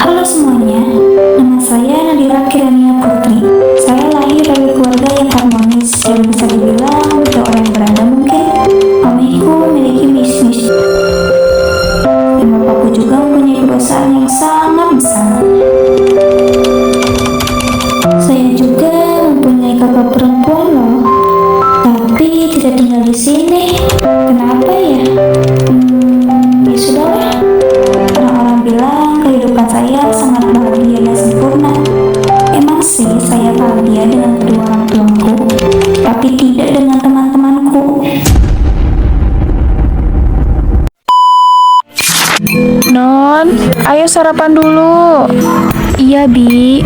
Halo semuanya, nama saya Nadira Kirania Putri. Saya lahir dari keluarga yang harmonis, yang bisa dibilang untuk orang yang berada mungkin. Mamiku memiliki bisnis, dan bapakku juga mempunyai perusahaan yang sangat besar. Saya juga mempunyai kakak perempuan loh, tapi tidak tinggal di sini. Kenapa ya? Ya sudahlah. Orang-orang bilang kehidupan saya sangat bahagia dan sempurna. Emang sih saya bahagia dengan kedua orang tuaku, tapi tidak dengan teman-temanku. Non, ayo sarapan dulu. Iya, Bi.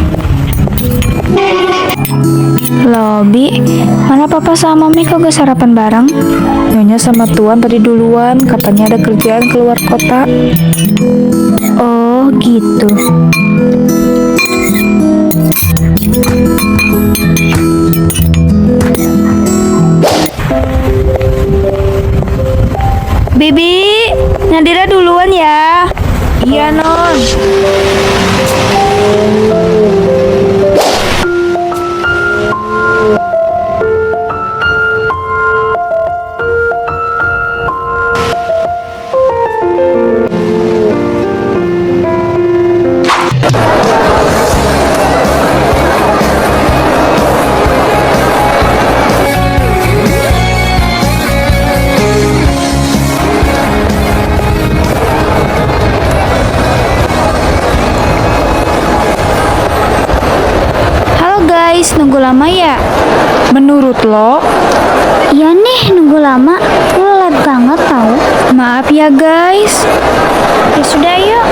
Loh, Bi, mana papa sama mami kok gak sarapan bareng? Nyonya sama Tuan tadi duluan, katanya ada kerjaan keluar kota. Oh, gitu. Bibi, Nadira duluan ya. Iya, Non. Guys, nunggu lama ya? Menurut lo? Iya nih, nunggu lama. Lu lelet banget tau. Maaf ya guys. Ya sudah yuk.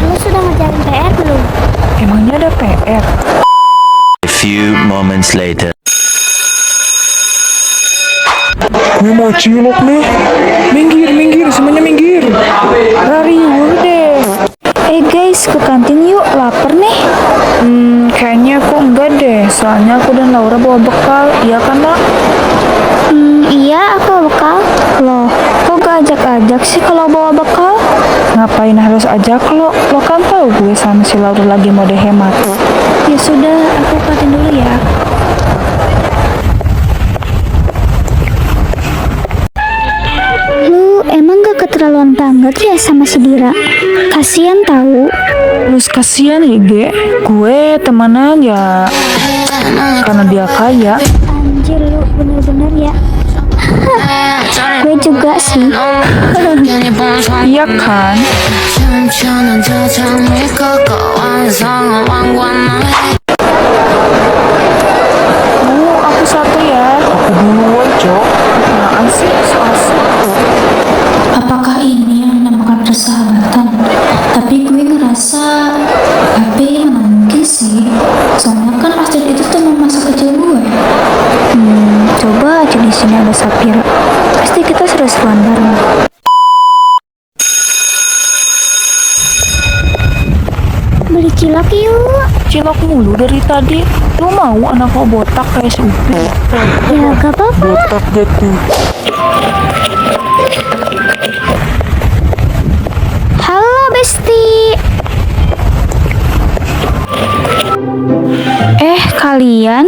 Lu sudah ngerjain PR belum? Emangnya ada PR? A few moments later. Gue mau cilok nih. Minggir, semuanya minggir. Lari deh. Guys, ke kantin yuk, lapar nih. Kayaknya aku enggak deh, soalnya aku dan Laura bawa bekal, iya kan Nak? Iya, aku bekal. Loh, kok gak ajak-ajak sih kalau bawa bekal? Ngapain harus ajak lo? Lo kan tahu gue sama si Laura lagi mode hemat. Ya sudah, aku kantin dulu ya. Lu emang gak keterlaluan banget ya sama si Dira? Kasian tahu. Terus kasihan ya, Ge. Gue temenan ya karena dia kaya. Anjir, lu bener-bener ya. Gue juga sih. Iya kan? Aku satu ya. Aku duluan, Cok. Apaan sih? So asik. Apakah ini yang dinamakan persahabatan? Tapi gue ngerasa mana mungkin sih. Soalnya kan Astrid itu teman masa kecil gue. Coba aja di sini ada Sapira. Pasti kita seru-seruan bareng. Beli cilok yuk. Cilok mulu dari tadi. Lu mau anak kau botak kayak si Upi? Ya gak apa-apa. Botak gitu. Halo Besti. Kalian?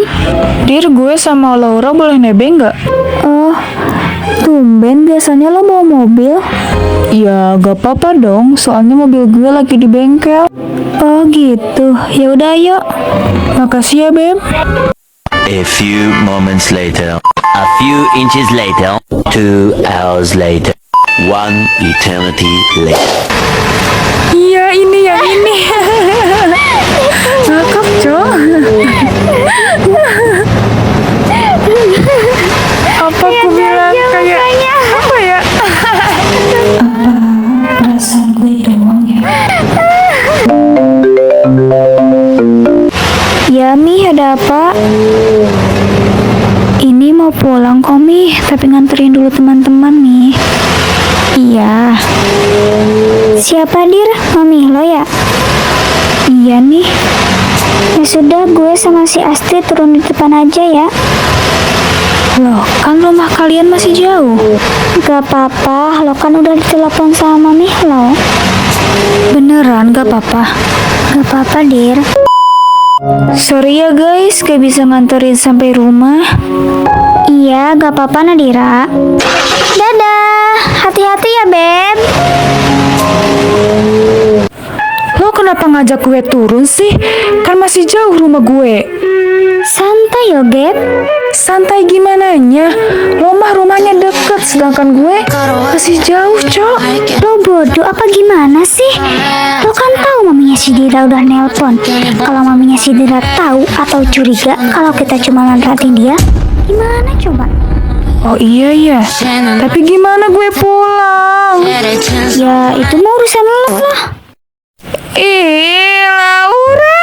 Dir, gue sama Laura boleh nebeng nggak? Oh, tumben biasanya lo bawa mobil? Ya, gak apa-apa dong, soalnya mobil gue lagi di bengkel. Oh gitu, ya udah yuk. Makasih ya, Beb. A few moments later. A few inches later. 2 hours later. 1 eternity later. Iya, ini yang ini. Cakep, Cok. Apa aku bilang kayak apa ya? Perasaan gue doang ya. Ya, Mi, ada apa? Ini mau pulang kok, Mi, tapi nganterin dulu teman-teman, Mi. Iya. Siapa Dir? Mami lo ya? Iya nih. Ya sudah, gue sama si Astrid turun di depan aja ya. Loh, kan rumah kalian masih jauh. Gak apa-apa, lo kan udah ditelepon sama Mami lo. Beneran gak apa-apa? Gak apa-apa, Dir. Sorry ya guys, gak bisa nganterin sampai rumah. Iya, gak apa-apa, Nadira. Dadah, hati-hati ya, Beb. Lo kenapa ngajak gue turun sih? Kan masih jauh rumah gue. Santai yo, Gap. Santai gimananya? Lo mah rumahnya deket, sedangkan gue masih jauh, Cok. Lo bodoh apa gimana sih? Lo kan tahu maminya si Dira udah nelpon. Kalau maminya si Dira tahu atau curiga kalau kita cuma manfaatin dia, gimana coba? Oh iya ya, tapi gimana gue pulang? Ya itu mau urusan lo lah. Ih, Laura!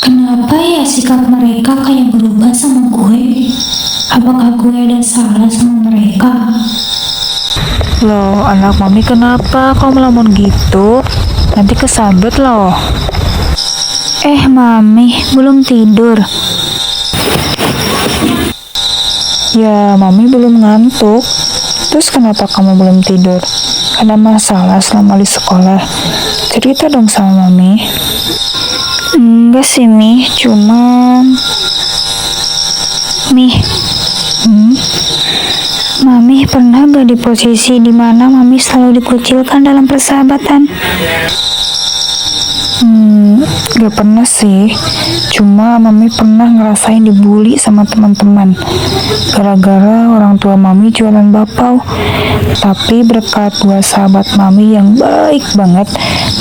Kenapa ya sikap mereka kayak berubah sama gue? Apakah gue ada salah sama mereka? Loh, anak mami kenapa kau melamun gitu? Nanti kesambet loh. Mami, belum tidur. Ya, mami belum ngantuk. Terus kenapa kamu belum tidur? Ada masalah selama di sekolah? Cerita dong sama mami. Enggak sih, Mi. Cuman... Mi, Mami pernah gak di posisi dimana Mami selalu dikucilkan dalam persahabatan? Gak pernah sih. Cuma Mami pernah ngerasain dibully sama teman-teman gara-gara orang tua Mami jualan bakpao. Tapi berkat dua sahabat Mami yang baik banget,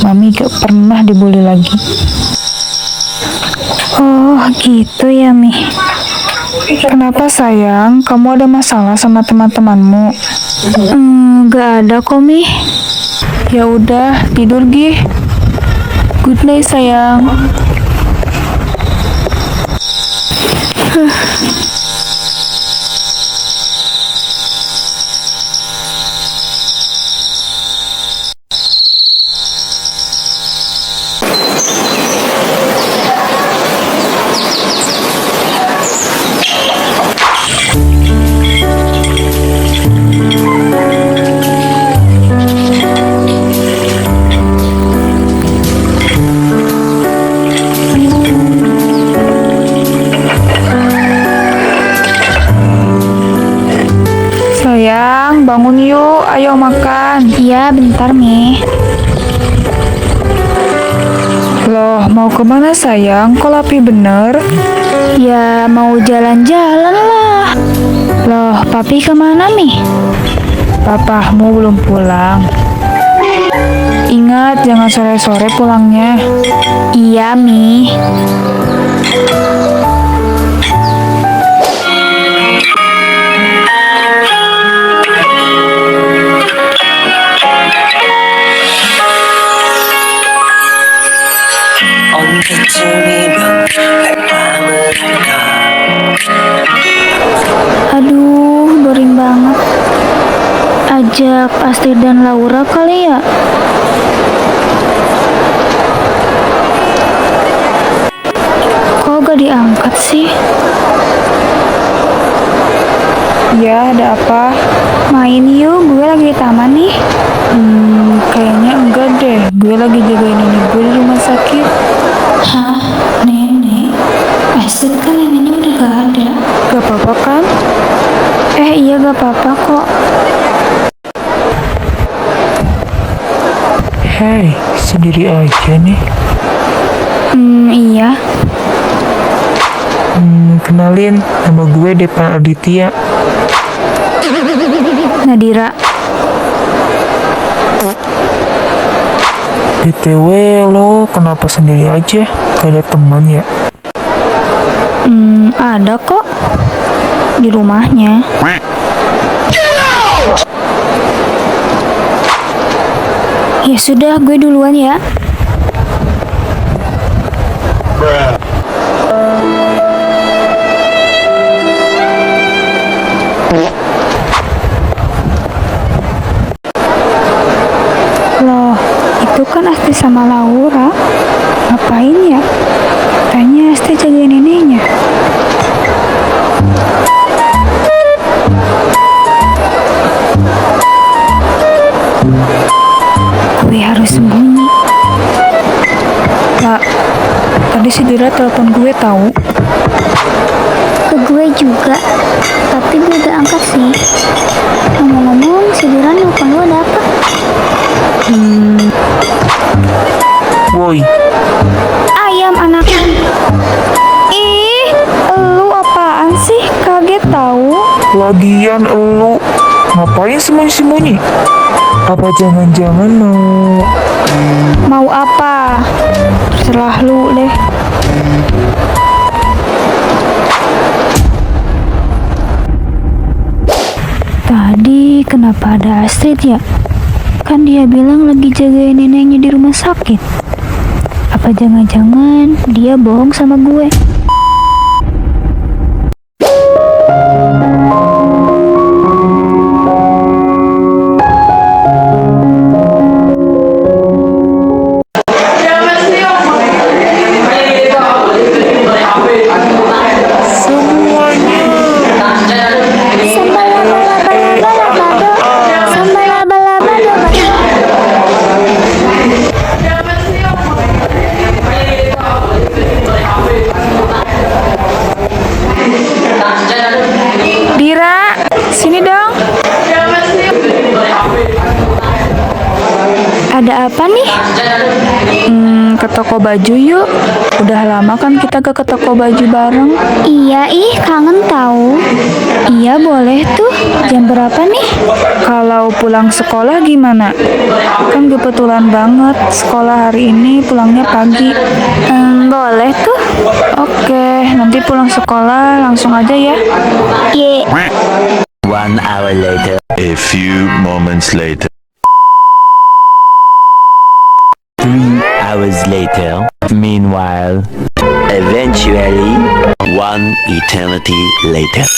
Mami gak pernah dibully lagi. Oh gitu ya, Mi. Kenapa sayang? Kamu ada masalah sama teman-temanmu? Gak ada kok, Mi. Ya udah, tidur Gi. Good night sayang. Sayang, bangun yuk, ayo makan. Iya, bentar, Mi. Loh, mau kemana sayang? Kok Lapi bener? Ya, mau jalan-jalan lah. Loh, Papi kemana, Mi? Papahmu belum pulang. Ingat, jangan sore-sore pulangnya. Iya, Mi. Aduh, boring banget. Ajak Astrid dan Laura kali ya? Kok gak diangkat sih? Ya, ada apa? Main yuk, gue lagi di taman nih. Kayaknya enggak deh. Gue lagi jagain nenek gue di rumah sakit. Hah? Nenek? Astrid kan neneknya udah gak ada. Gak apa-apa kan? Iya gak apa-apa kok. Hei, sendiri aja nih. Iya. Kenalin, nama gue Depan Aditya. Nadira. BTW, lo kenapa sendiri aja? Gak ada teman ya? Ada kok. Di rumahnya. Ya sudah, gue duluan ya. sama Laura. Ngapain ya? Katanya Astrid jagain neneknya. Gue harus sembunyi. Kak, tadi si Dira telepon gue tahu. Ke gue juga, tapi gue gak angkat sih. Ngomong-ngomong, si Dira nelfon lu ada apa? Woi, Ayam anaknya. Ih, lu apaan sih? Kaget tahu. lagian elu ngapain sembunyi-sembunyi? Apa jangan-jangan Mau apa? Terserah lu deh. Tadi kenapa ada Astrid ya? Kan dia bilang lagi jagain neneknya di rumah sakit. Apa jangan-jangan dia bohong sama gue? Dira, sini dong. Ada apa nih? Ke toko baju yuk. Udah lama kan kita gak ke toko baju bareng. Iya ih, kangen tahu. Iya boleh tuh. Jam berapa nih? Kalau pulang sekolah gimana? Kan kebetulan banget sekolah hari ini pulangnya pagi. Boleh tuh. Oke, nanti pulang sekolah langsung aja ya. Ye, 1 hour later. A few moments later. 3 hours later. Meanwhile, eventually, 1 eternity later.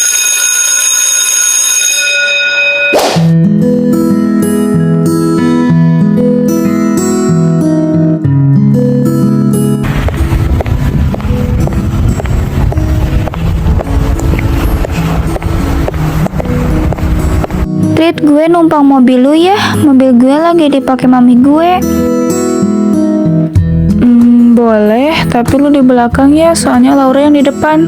Trit, gue numpang mobil lu ya. Mobil gue lagi dipakai mami gue. Boleh, tapi lu di belakang ya, soalnya Laura yang di depan.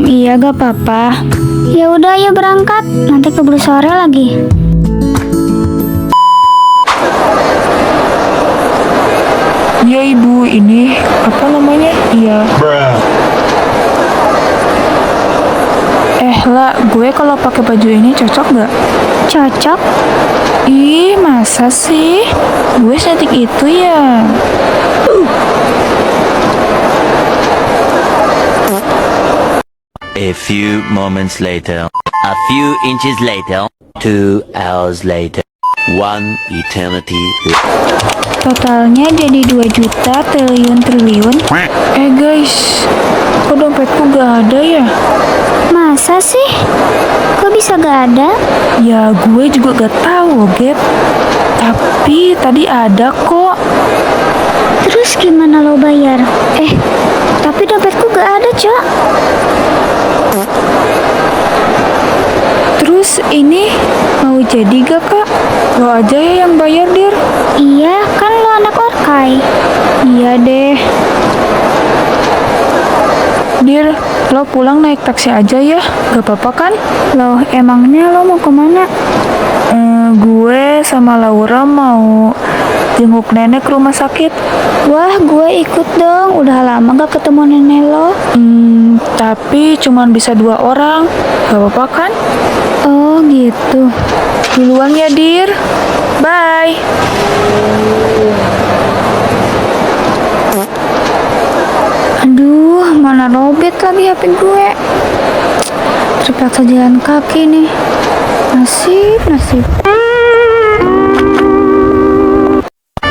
Iya gak apa-apa. ya udah ya berangkat. Nanti keburu sore lagi. ya ibu, ini apa namanya? Iya. Lah, gue kalau pakai baju ini cocok gak? Cocok? Ih, masa sih? Gue cantik itu ya? A few moments later. A few inches later. 2 hours later. 1 eternity later. Totalnya jadi 2 juta triliun. Guys, kok dompetku gak ada ya? Masa sih? Kok bisa gak ada? Ya gue juga gak tahu, Gap. Tapi tadi ada kok. Terus gimana lo bayar? Tapi dompetku gak ada, Cok. Terus ini mau jadi gak, Kak? Lo aja ya yang bayar, Dir. Iya, kan lo anak Orkai. Iya deh. Dir, lo pulang naik taksi aja ya, gak apa-apa kan? Loh, emangnya lo mau kemana? Gue sama Laura mau jenguk nenek ke rumah sakit. Wah, gue ikut dong, udah lama gak ketemu nenek lo. Tapi cuman bisa 2 orang, gak apa-apa kan? Oh gitu. Duluan ya, Dir. Bye. Aduh, mana robet lagi HP gue. Terpaksa jalan kaki nih. Nasib.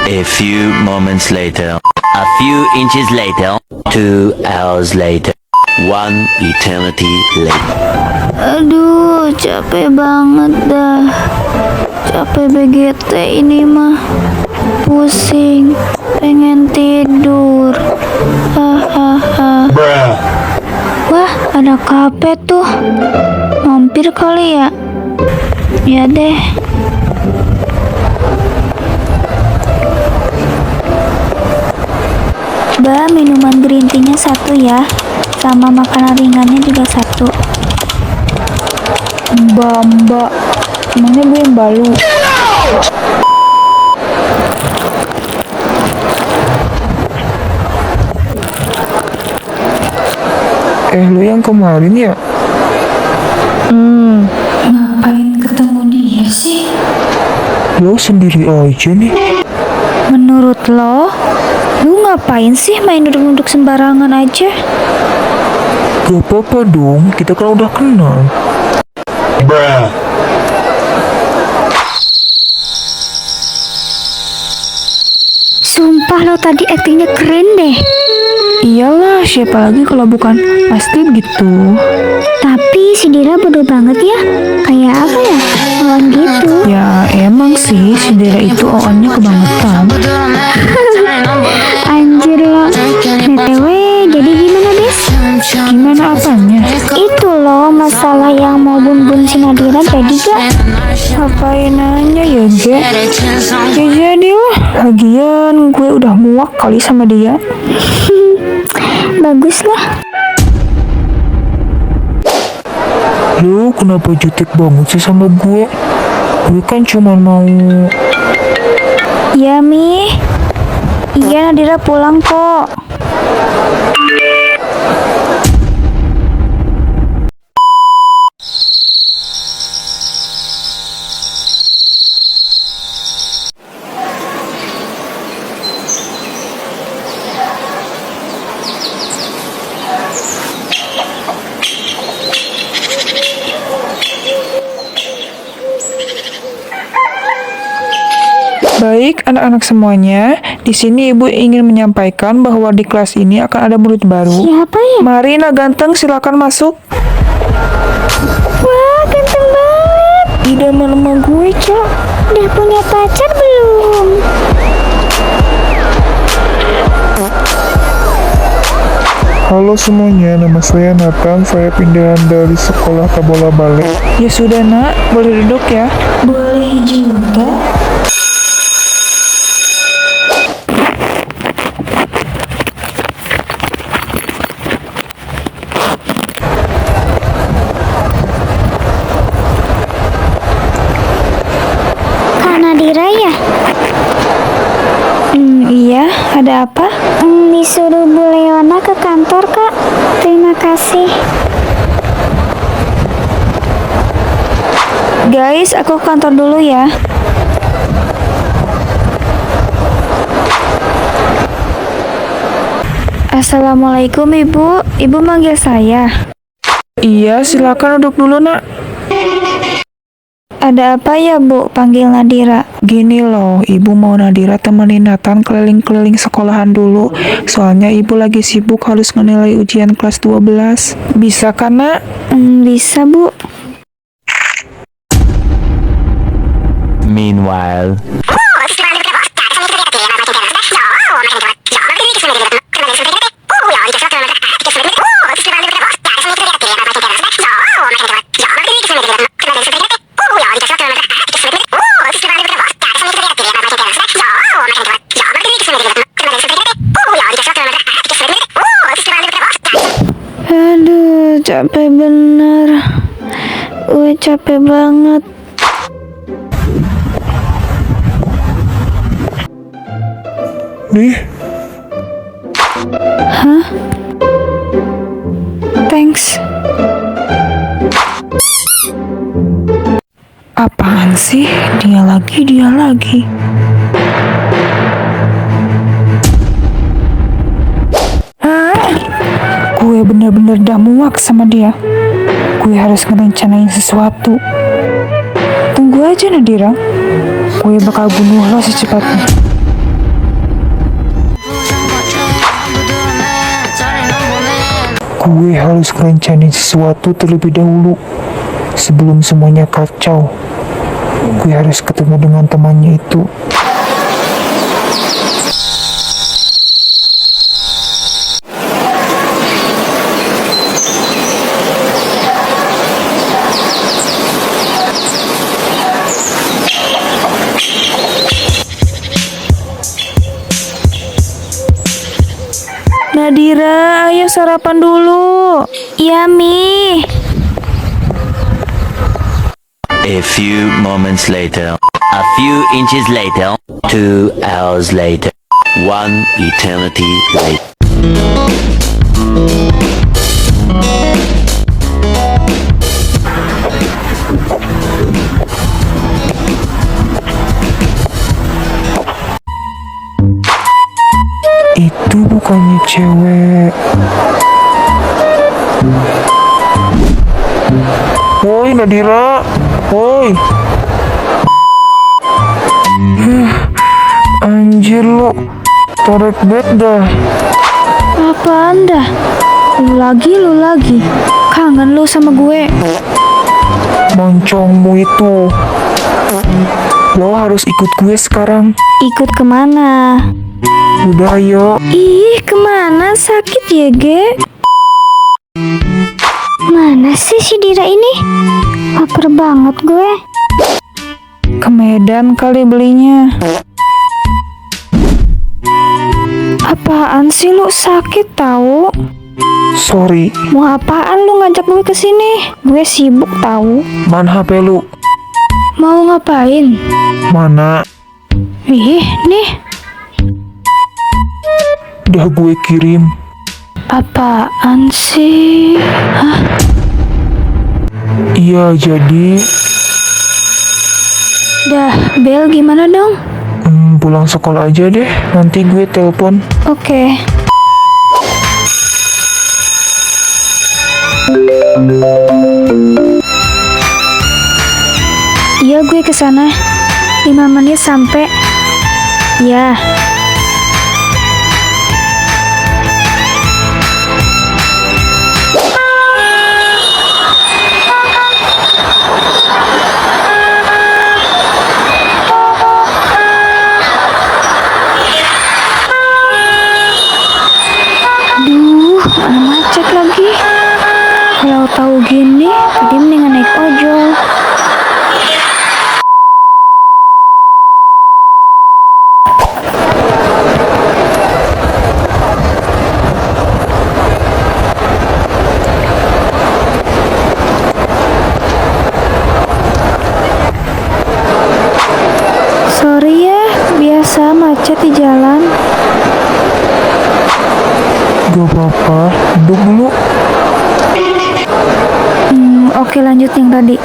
A few moments later. A few inches later. 2 hours later. 1 eternity later. Aduh, capek banget dah. Capek BGT ini mah. Pusing, pengen tidur. Hahaha. Wah, ada kafe tuh. Mampir kali ya? Ya deh. Mbak, minuman green tea-nya 1 ya. Sama makanan ringannya juga 1. Mbak, emangnya gue yang balu? Lu yang kemarin ya? Ngapain ketemu dia sih? Lo sendiri aja nih. Menurut lo, lu ngapain sih main duduk-duduk sembarangan aja? Gak apa-apa dong, kita kan udah kenal. Sumpah lo tadi aktingnya keren deh. Iyalah, siapa lagi kalau bukan pasti gitu. Tapi si Dira bodoh banget ya. Kayak apa ya? Lawan gitu. Ya emang sih, si Dera itu OO-nya kebangetan. Anjir lo. BTW, jadi gimana Des? Gimana apanya? Itu loh masalah yang mau bun-bun si Nadira jadi gak? Ngapain nanya ya, Ge? Ya jadi lah. Lagian gue udah muak kali sama dia. Bagus lah. Lu kenapa jutek banget sih sama gue? Gue kan cuma mau... Iya, Mi. Iya, Nadira pulang kok. Baik, anak-anak semuanya, di sini Ibu ingin menyampaikan bahwa di kelas ini akan ada murid baru. Siapa ya? Marina ganteng, silakan masuk. Wah, ganteng banget. Idaman sama gue, Cok. Udah punya pacar belum? Halo semuanya, nama saya Nathan. Saya pindahan dari sekolah Tabola Balet. Ya sudah, Nak. Boleh duduk ya. Boleh juga. Kak Nadira ya? Iya, ada apa? Disuruh Bu Leona ke kantor, Kak. Terima kasih. Guys, aku ke kantor dulu ya. Assalamualaikum, Ibu. Ibu manggil saya. Iya, silakan duduk dulu, Nak. Ada apa ya, Bu? Panggil Nadira. Gini loh, Ibu mau Nadira temenin Nathan keliling-keliling sekolahan dulu. Soalnya Ibu lagi sibuk harus menilai ujian kelas 12. Bisa kan, Nak? Bisa, Bu. Meanwhile, Aduh, capek bener. Gue capek banget. Nih, Thanks. Apaan sih? Dia lagi. Gue bener-bener dah muak sama dia. Gue harus ngerencanain sesuatu. Tunggu aja, Nadira. Gue bakal bunuh lo secepatnya. gue harus ngerencanain sesuatu terlebih dahulu sebelum semuanya kacau. Gue harus ketemu dengan temannya itu. Nadira, ayo sarapan dulu. Iya, Mi. A few moments later. A few inches later. 2 hours later. 1 eternity later. Itu bukannya cewek. Woi Nadira, woi. Anjir lo, torek bet dah. Apaan dah? Lu lagi. Kangen lu sama gue. Moncongmu itu. Lo harus ikut gue sekarang. Ikut kemana? Udah ayo. Ih, kemana? Sakit ya, Ge? Mana sih si Dira ini? Lapar banget gue. Ke Medan kali belinya. Apaan sih lu, sakit tahu? Sorry, Mau apaan lu ngajak gue ke sini? Gue sibuk tahu. mana HP lu? Mau ngapain? Mana? Ih, nih. Udah gue kirim. Apaan sih? Hah? Iya, jadi Dah, Bel gimana dong? pulang sekolah aja deh. Nanti gue telepon. Oke. Iya, gue kesana. 5 menit sampai. Ya. Aduh, mana macet lagi. Kalau tahu gini, tadi mendingan naik ojol. Sorry ya, biasa macet di jalan. Gak apa-apa, duduk dulu. Oke, lanjut yang tadi.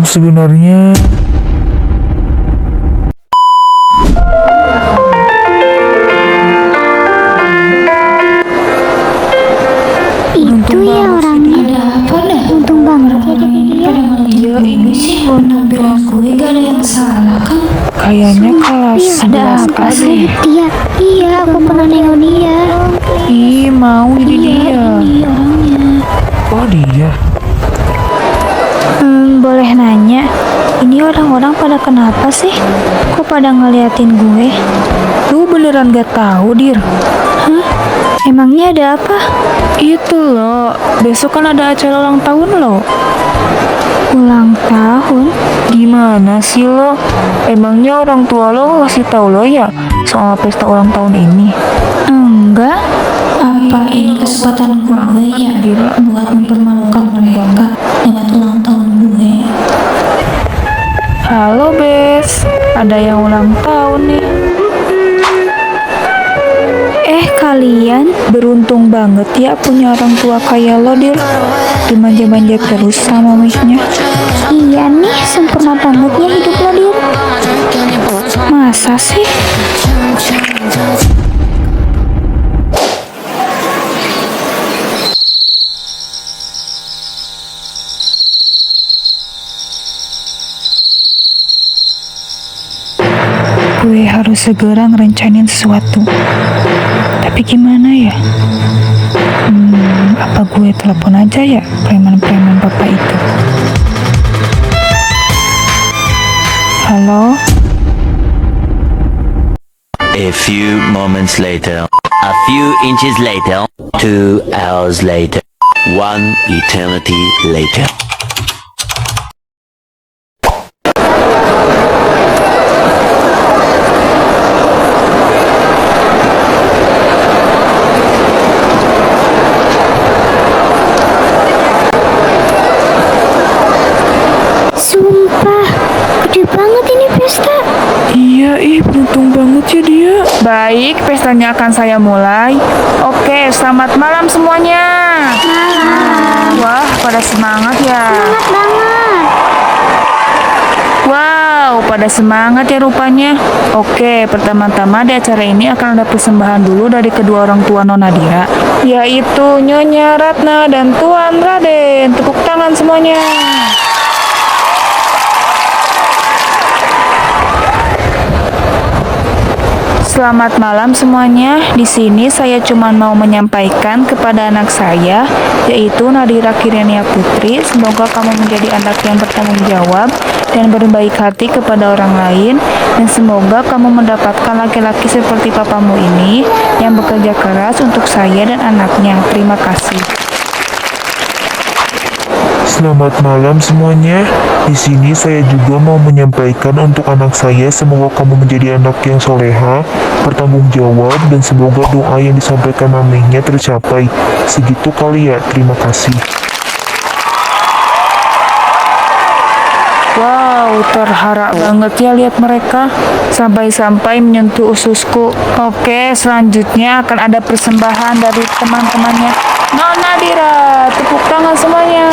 Sebenarnya Itu ya orangnya. Apa dah? Untung banget ya ada dia. Iya ini sih penampilan gue gak ada yang salah kan? kayaknya kelas Ada 11 apa A sih? Iya, iya, aku pernah nengok dia. Ih, mau jadi dia. Ini orangnya. Oh dia. Boleh nanya, ini orang-orang pada kenapa sih? Kok pada ngeliatin gue? Lu beneran gak tahu, Dir? Hah? Emangnya ada apa? Itu loh, besok kan ada acara ulang tahun lo. Ulang tahun? Gimana sih lo? Emangnya orang tua lo ngasih tahu lo ya soal pesta ulang tahun ini? Enggak. Apa ini kesempatan gue ya buat mempermalukan mereka lewat ulang tahun gue? Halo Bes, ada yang ulang tahun nih. Kalian beruntung banget ya punya orang tua kayak lo, Dir. Dimanja-manja terus sama maminya. Iya nih, sempurna banget ya hidup lo, Dir. Masa sih? Gue harus segera ngerencanain sesuatu. Tapi gimana ya? Apa gue telepon aja ya preman-preman bapak itu? Halo? A few moments later. A few inches later. 2 hours later. 1 eternity later. Baik, pestanya akan saya mulai. Oke, selamat malam semuanya. Wah, pada semangat ya. Semangat banget. Wow, pada semangat ya rupanya. Oke, pertama-tama di acara ini akan ada persembahan dulu dari kedua orang tua Nona Dira, yaitu Nyonya Ratna dan Tuan Raden. Tepuk tangan semuanya. Selamat malam semuanya. Di sini saya cuma mau menyampaikan kepada anak saya, yaitu Nadira Kirania Putri. Semoga kamu menjadi anak yang bertanggung jawab dan berbaik hati kepada orang lain, dan semoga kamu mendapatkan laki-laki seperti papamu ini yang bekerja keras untuk saya dan anaknya. Terima kasih. Selamat malam semuanya. Di sini saya juga mau menyampaikan untuk anak saya, semoga kamu menjadi anak yang soleha, bertanggung jawab, dan semoga doa yang disampaikan maminya tercapai. Segitu kali ya, terima kasih. Wow, terharu banget ya lihat mereka, sampai-sampai menyentuh ususku. Oke, selanjutnya akan ada persembahan dari teman-temannya Nona Dira. Tepuk tangan semuanya.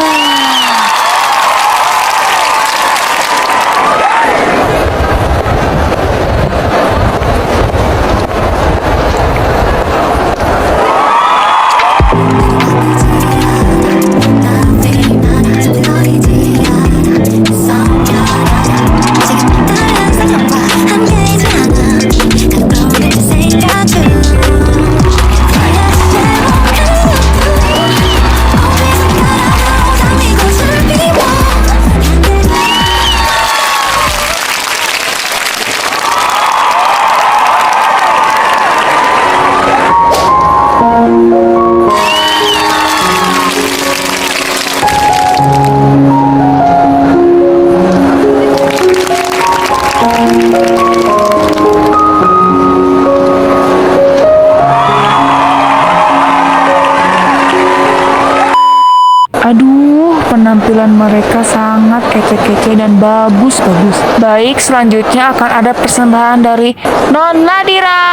Aduh, penampilan mereka sangat kece-kece dan bagus-bagus. Baik, selanjutnya akan ada persembahan dari Nona Dira.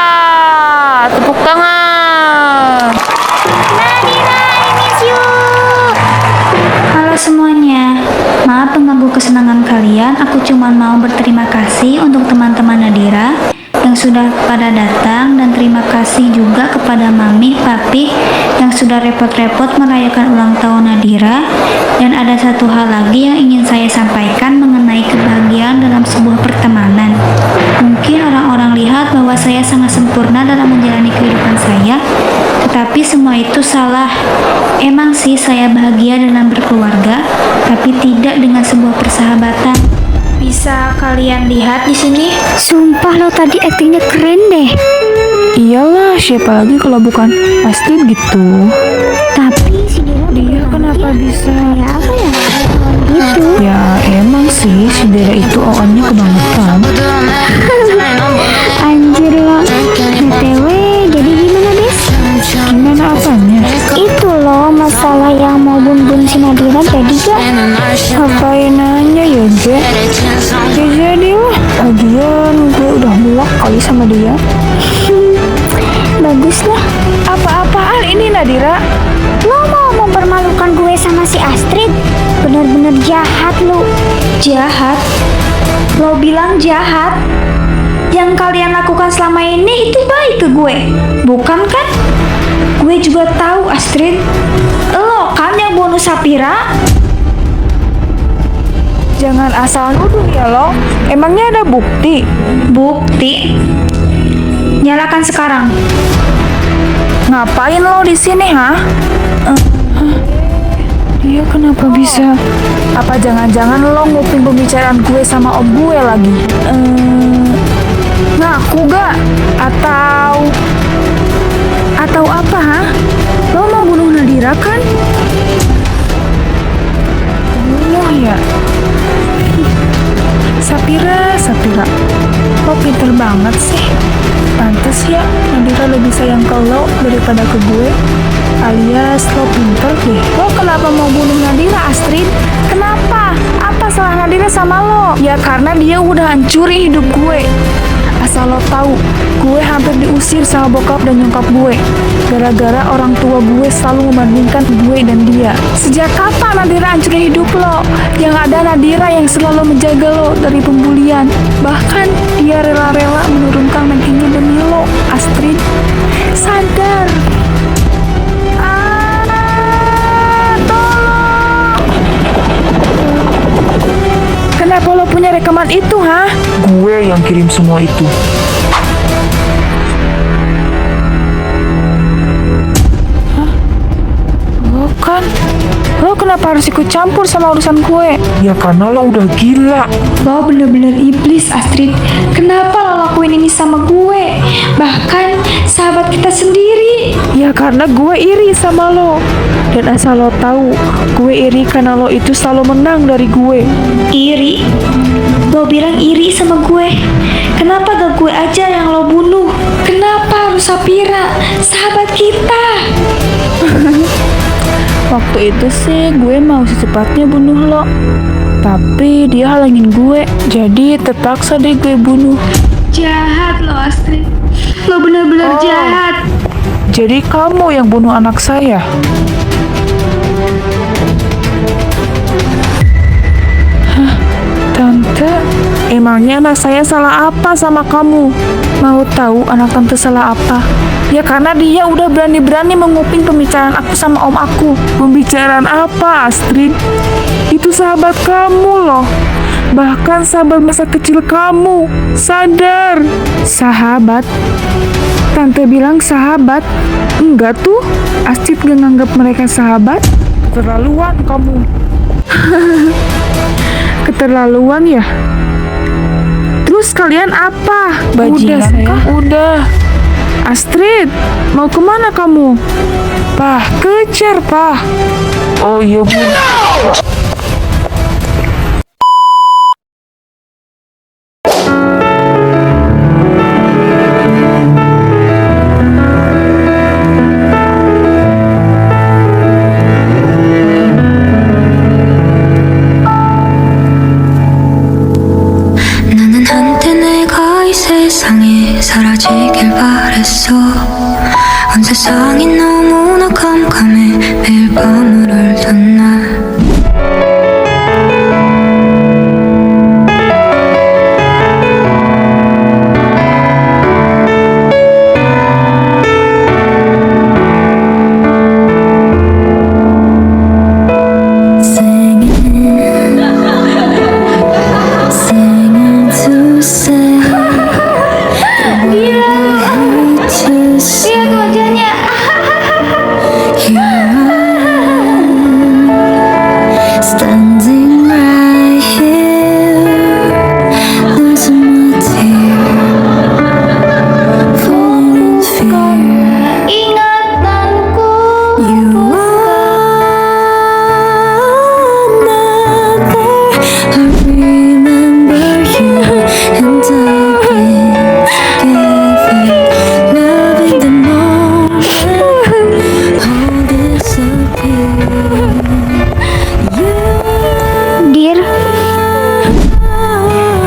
Tepuk tangan. Halo semuanya, maaf mengganggu kesenangan kalian. Aku cuma mau berterima kasih untuk teman-teman Nadira yang sudah pada datang, dan terima kasih juga kepada Mami, Papi yang sudah repot-repot merayakan ulang tahun Nadira. Dan ada satu hal lagi yang ingin saya sampaikan mengenai kebahagiaan dalam sebuah pertemanan. Mungkin orang-orang lihat bahwa saya sangat sempurna dalam menjalani kehidupan saya, tetapi semua itu salah. Emang sih saya bahagia dalam berkeluarga, tapi tidak dengan sebuah persahabatan. Bisa kalian lihat di sini? Sumpah lo tadi aktingnya keren deh. Iyalah, siapa lagi kalau bukan Astrid gitu. Tapi si Dira Dia kenapa bisa? ya apa ya? Gitu. Ya emang sih, si Dera itu oonnya kebangetan. Anjir lo. BTW, jadi gimana Des? Gimana apanya? Itu loh masalah yang mau bun-bun si Nadira jadi gak? Ngapain nanya ya, Je? Ya jadi lah. Lagian gue udah muak kali sama dia. Bagus lah. Apa-apaan ini, Nadira? Lo mau mempermalukan gue sama si Astrid? Bener-bener jahat lo. Jahat? Lo bilang jahat? Yang kalian lakukan selama ini itu baik ke gue, bukan kan? Gue juga tahu Astrid. Lo kan yang bunuh Sapira? Jangan asal nuduh ya lo. Emangnya ada bukti? Bukti? Nyalakan sekarang. Ngapain lo di sini, ha? Dia kenapa bisa? Apa jangan-jangan lo nguping pembicaraan gue sama om gue lagi? Ngaku gak? Atau apa, ha? Lo mau bunuh Nadira kan? Bunuh ya? Sapira, lo pinter banget sih. Pantes ya, Nadira lebih sayang ke lo daripada ke gue. Alias lo pinter deh. Lo kenapa mau bunuh Nadira, Astrid? Kenapa? Apa salah Nadira sama lo? Ya karena dia udah hancurin hidup gue. Asal asal lo tahu, gue hampir diusir sama bokap dan nyokap gue. Gara-gara orang tua gue selalu membandingkan gue dan dia. Sejak kapan Nadira hancurin hidup lo? Yang ada Nadira yang selalu menjaga lo dari pembulian. Bahkan dia rela-rela menurunkan rankingnya demi lo, Astrid. Sadar. Tolong. Kenapa lo punya rekaman itu, ha? Gue yang kirim semua itu. Kan, lo kenapa harus ikut campur sama urusan gue? Ya karena lo udah gila. Lo bener-bener iblis, Astrid. Kenapa lo lakuin ini sama gue? Bahkan sahabat kita sendiri. Ya karena gue iri sama lo. Dan asal lo tahu, gue iri karena lo itu selalu menang dari gue. Iri? Lo bilang iri sama gue? Kenapa gak gue aja yang lo bunuh? Kenapa harus Sapira, sahabat kita? Waktu itu sih gue mau secepatnya bunuh lo. Tapi dia halangin gue. Jadi terpaksa deh gue bunuh. Jahat lo, Astrid. Lo bener-bener jahat. Jadi kamu yang bunuh anak saya? Hah, Tante, emangnya anak saya salah apa sama kamu? Mau tahu anak tante salah apa? Ya karena dia udah berani-berani menguping pembicaraan aku sama om aku. Pembicaraan apa, Astrid? Itu sahabat kamu loh. Bahkan sahabat masa kecil kamu. Sadar. Sahabat? Tante bilang sahabat. Enggak tuh. Astrid gak nganggap mereka sahabat. Keterlaluan kamu. Keterlaluan ya? Terus kalian apa? Bajingan kah? Udah. Astrid, mau kemana kamu? Pah, kejar, Pah. Oh iya bun. 나는 한때 내가 이 세상에 사라지길 바랬어. 온 세상이 너무나 깜깜해 매일 밤을 울던 날. Singing to say Lihat wajahnya. standing right here, losing my tear, falling in fear. Ingatanku. You are another. I remember you, and I've been forgiven. Loving the moment, all disappear.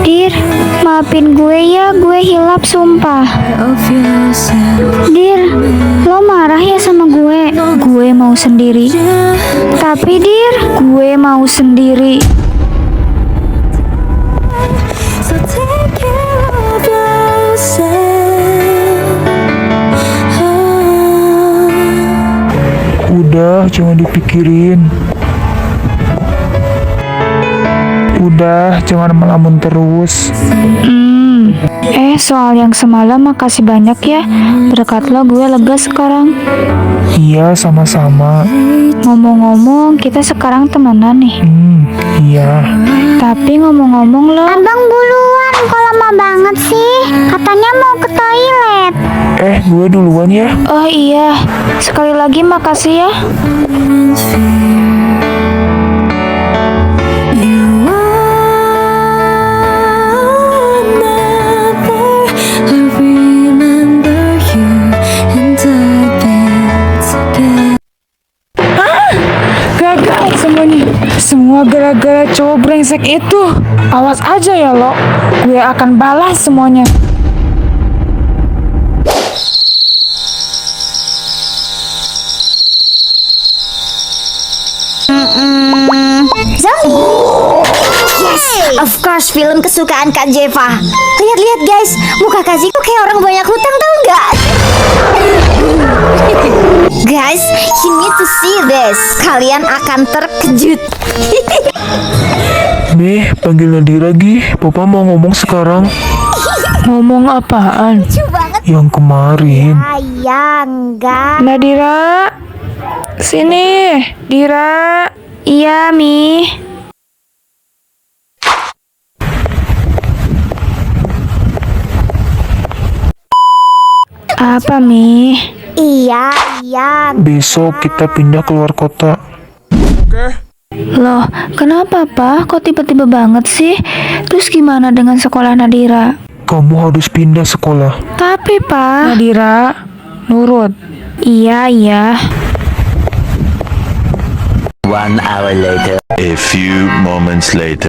Dir, maafin gue ya, gue hilap sumpah. Of yourself, Dir, lo marah ya sama gue? Gue mau sendiri. Tapi Dir, gue mau sendiri. so take care of yourself. Udah, jangan dipikirin. Udah, jangan melamun terus. Soal yang semalam makasih banyak ya. Berkat lo gue lega sekarang. Iya, sama-sama. Ngomong-ngomong, kita sekarang temenan nih. Iya. Tapi ngomong-ngomong lo, Abang duluan, kok lama banget sih? Katanya mau ke toilet. Gue duluan ya. oh iya, sekali lagi makasih ya. You are another. I remember you, and I've been together. Gagal semuanya. Semua gara-gara cowok brengsek itu. Awas aja ya lo. Gue akan balas semuanya. Of course, film kesukaan Kak Jeva. Lihat-lihat guys, muka Kak Ziko kayak orang banyak hutang, tau nggak? Guys, you need to see this. Kalian akan terkejut. Nih, panggil Nadira lagi. Papa mau ngomong sekarang. Ngomong apaan? Lucu banget. Yang kemarin. Sayang, enggak. Nadira, sini. Dira. Iya, Mi. Apa, Mi? Iya. Besok kita pindah keluar kota. Loh, kenapa, Pak? Kok tiba-tiba banget sih? Terus gimana dengan sekolah Nadira? Kamu harus pindah sekolah. Tapi, Pak. Nadira, nurut. Iya. 1 hour later. A few moments later.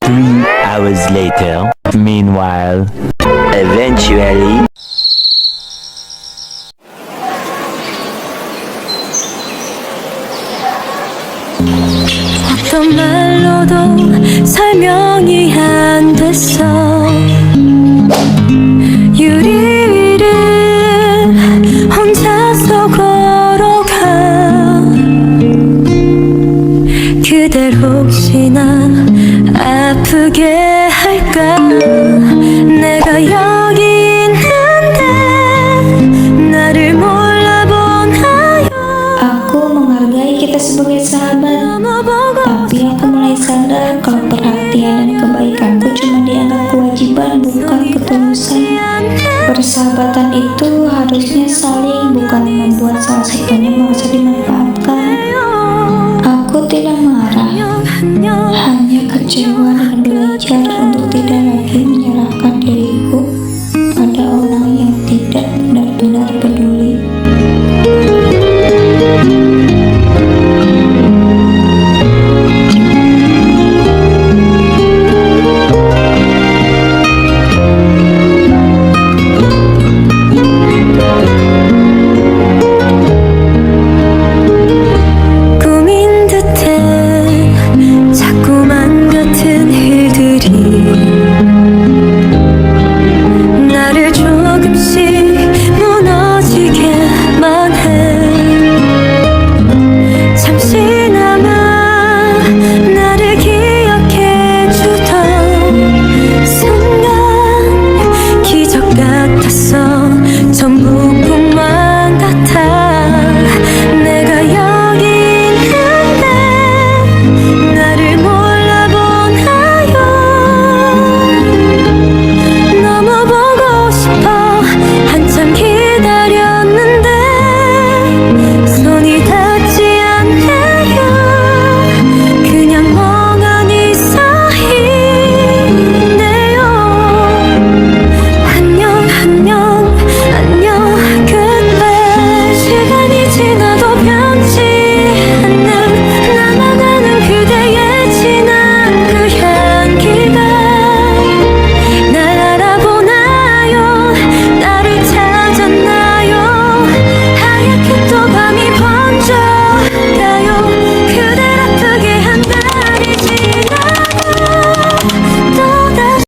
3 hours later. Meanwhile, eventually. 어떤 말로도 설명이 안 됐어. 유리 위를 혼자서 걸어가. 그댈 혹시나 아프게 할까. 내가 여기 있는데 나를 몰라보나요. Aku menghargai kita sebagai sahabat, tapi aku mulai sadar kalau perhatian dan kebaikanku cuma dianggap kewajiban, bukan ketulusan. Persahabatan itu harusnya saling, bukan membuat salah satunya merasa dimanfaatkan.